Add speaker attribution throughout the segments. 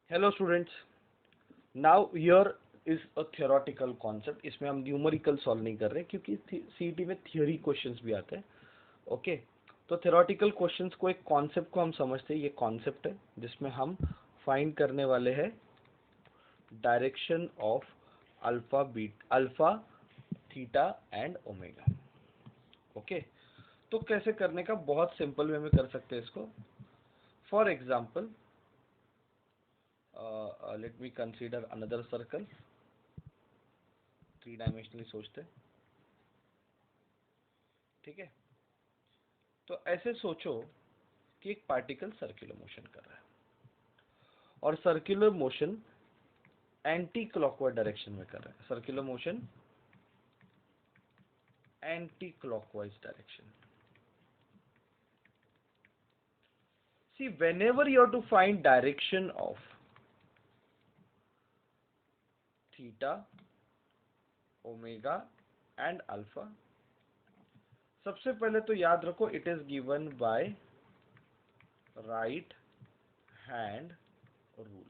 Speaker 1: Hello students, now here is a theoretical concept. इसमें हम numerical solve नहीं कर रहे क्योंकि सीईटी में थियोरी क्वेश्चंस भी आते हैं। ओके, तो थियोरेटिकल क्वेश्चंस को, एक कॉन्सेप्ट को हम समझते हैं। ये कॉन्सेप्ट है जिसमें हम फाइंड करने वाले हैं direction of alpha theta and omega. Okay, तो कैसे करने का, बहुत सिंपल वे में कर सकते हैं इसको। For example, let me consider another circle. Three dimensionally सोचते हैं, ठीक है। तो ऐसे सोचो कि एक पार्टिकल सर्कुलर मोशन कर रहा है और circular motion anti clockwise direction में कर रहा है। Circular motion anti clockwise direction. See, whenever you have to find direction of theta, omega and alpha, सबसे पहले तो याद रखो it is given by right hand rule.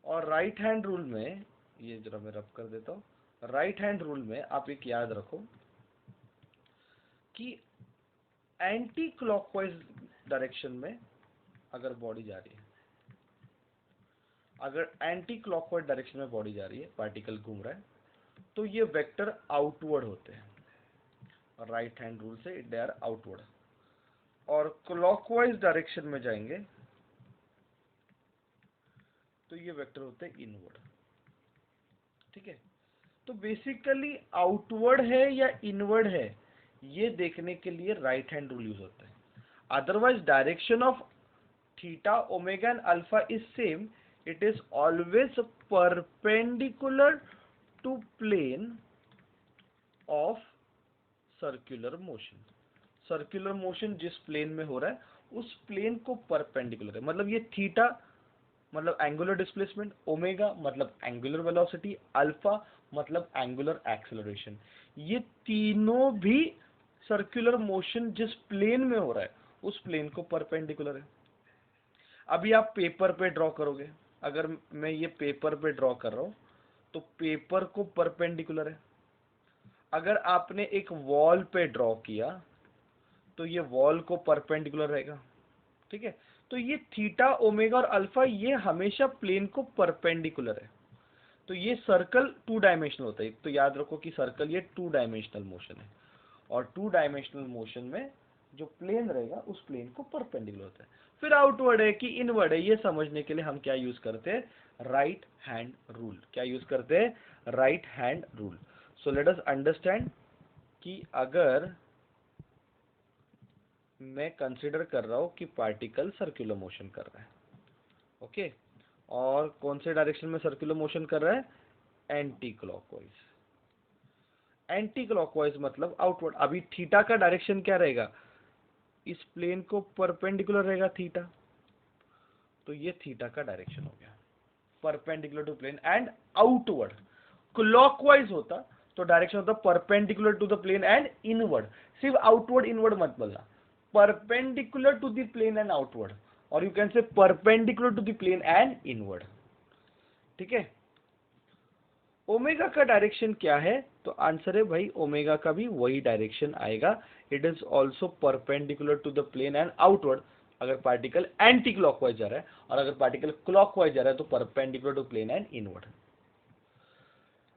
Speaker 1: और राइट हैंड रूल में, ये जरा मैं रब कर देता हूं। राइट हैंड रूल में आप एक याद रखो कि एंटी क्लॉकवाइज डायरेक्शन में अगर बॉडी जा रही है, अगर एंटी क्लॉकवाइज डायरेक्शन में बॉडी जा रही है, पार्टिकल घूम रहा है, तो ये वेक्टर आउटवर्ड होते हैं। राइट हैंड रूल से दे आर आउटवर्ड। और क्लॉकवाइज डायरेक्शन में जाएंगे तो ये वेक्टर होते हैं इनवर्ड। ठीक है, तो बेसिकली आउटवर्ड है या इनवर्ड है, ये देखने के लिए राइट हैंड रूल यूज होता है। Otherwise direction of theta, omega and alpha is same. It is always perpendicular to plane of circular motion. Circular motion जिस प्लेन में हो रहा है उस प्लेन को परपेंडिकुलर है। मतलब ये थीटा मतलब एंगुलर डिस्प्लेसमेंट, ओमेगा मतलब एंगुलर वेलोसिटी, अल्फा मतलब एंगुलर एक्सेलरेशन। ये तीनों भी सर्कुलर मोशन जिस प्लेन में हो रहा है उस प्लेन को परपेंडिकुलर है। अभी आप पेपर पे ड्रॉ करोगे, अगर मैं ये पेपर पे ड्रॉ कर रहा हूं तो पेपर को परपेंडिकुलर है। अगर आपने एक वॉल पे ड्रॉ किया तो ये वॉल को परपेंडिकुलर रहेगा। ठीक है, तो ये थीटा, ओमेगा और अल्फा ये हमेशा प्लेन को परपेंडिकुलर है। तो ये सर्कल टू डायमेंशनल होता है। तो याद रखो कि सर्कल ये टू डायमेंशनल मोशन है और टू डायमेंशनल मोशन में जो प्लेन रहेगा उस प्लेन को परपेंडिकुलर होता है। फिर आउटवर्ड है कि इनवर्ड है, ये समझने के लिए हम क्या यूज करते हैं, राइट हैंड रूल। क्या यूज करते हैं, right hand rule. So let us understand कि अगर मैं कंसिडर कर रहा हूं कि पार्टिकल सर्कुलर मोशन कर रहा है, ओके, और कौन से डायरेक्शन में सर्कुलर मोशन कर रहा है, एंटी क्लॉकवाइज। एंटी क्लॉकवाइज मतलब आउटवर्ड। अभी थीटा का डायरेक्शन क्या रहेगा, इस प्लेन को परपेंडिकुलर रहेगा थीटा, तो ये थीटा का डायरेक्शन हो गया, perpendicular to plane and outward. Clockwise होता तो डायरेक्शन होता perpendicular to the plane and inward. सिर्फ आउटवर्ड इनवर्ड मत बोलना, perpendicular to the plane and outward, और you can say perpendicular to the plane and inward. ठीक है, ओमेगा का डायरेक्शन क्या है, तो आंसर है भाई ओमेगा का भी वही डायरेक्शन आएगा। It is also perpendicular to the plane and outward. अगर पार्टिकल एंटी क्लॉकवाइज जा रहा है और अगर पार्टिकल क्लॉकवाइज जा रहा है तो perpendicular to plane and inward.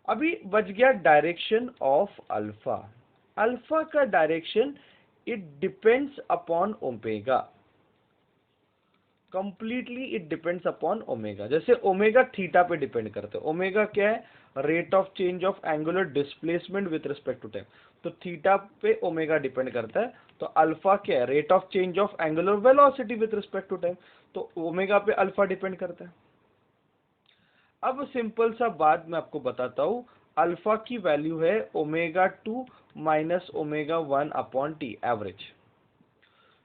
Speaker 1: अभी बच गया डायरेक्शन ऑफ अल्फा। अल्फा का direction it depends upon omega, completely it depends upon omega. जैसे ओमेगा थीटा पे डिपेंड करते हैं। ओमेगा क्या है, rate of change of angular displacement with respect to time. तो थीटा पे ओमेगा डिपेंड करता है। तो अल्फा क्या है, rate of change of angular velocity with respect to time. तो ओमेगा पे अल्फा डिपेंड करता है। अब सिंपल सा बात मैं आपको बताता हूं। अल्फा की वैल्यू है omega 2 minus omega 1 upon T average.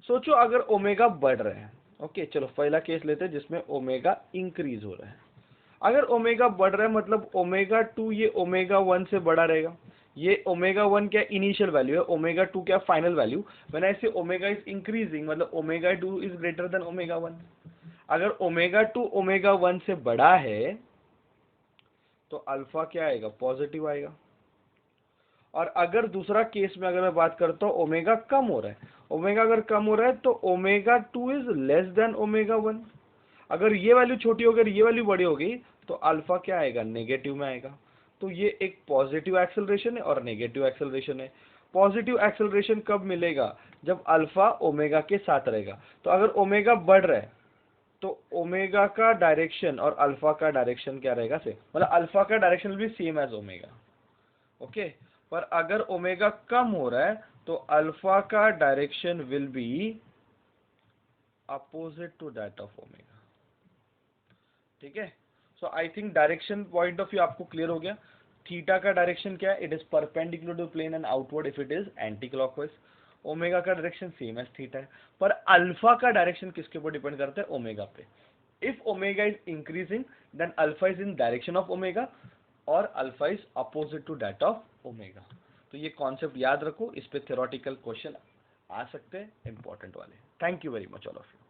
Speaker 1: सोचो अगर ओमेगा बढ़ रहे हैं, ओके, चलो पहला केस लेते हैं जिसमें ओमेगा इंक्रीज हो रहा है। अगर ओमेगा बढ़ रहा है मतलब ओमेगा 2 ये ओमेगा 1 से बड़ा रहेगा। ये ओमेगा 1 क्या इनिशियल वैल्यू है, ओमेगा 2 क्या फाइनल वैल्यू। व्हेन आई से ओमेगा इज इंक्रीजिंग मतलब omega 2 is greater than omega 1। अगर ओमेगा 2 ओमेगा 1 से बड़ा है तो अल्फा क्या आएगा, पॉजिटिव आएगा। और अगर दूसरा केस में अगर मैं बात करता हूं ओमेगा कम हो रहा है, ओमेगा अगर कम हो रहा है तो omega 2 is less than omega 1। अगर ये वैल्यू छोटी हो गई, ये वैल्यू बड़ी हो गई, तो अल्फा क्या आएगा, नेगेटिव में आएगा। तो ये एक पॉजिटिव एक्सेलरेशन है और नेगेटिव एक्सेलरेशन है। पॉजिटिव एक्सेलरेशन कब मिलेगा, जब अल्फा ओमेगा के साथ रहेगा। तो अगर ओमेगा बढ़ रहा है तो ओमेगा का डायरेक्शन और अल्फा का डायरेक्शन क्या रहेगा, से मतलब अल्फा का direction will be same as omega, okay. पर अगर ओमेगा कम हो रहा है तो अल्फा का direction will be opposite to that of omega, ठीक है। So I think direction point of view आपको क्लियर हो गया। थीटा का डायरेक्शन क्या है, it is perpendicular to plane and outward if it is anti clockwise. Omega का direction same as theta है, पर अल्फा का डायरेक्शन किसके ऊपर डिपेंड करता है, ओमेगा पे। If omega is increasing then alpha is in direction of omega और alpha is opposite to that of omega. तो ये कॉन्सेप्ट याद रखो, इस पे थ्योरेटिकल क्वेश्चन आ सकते हैं इंपॉर्टेंट वाले। Thank you very much all of you.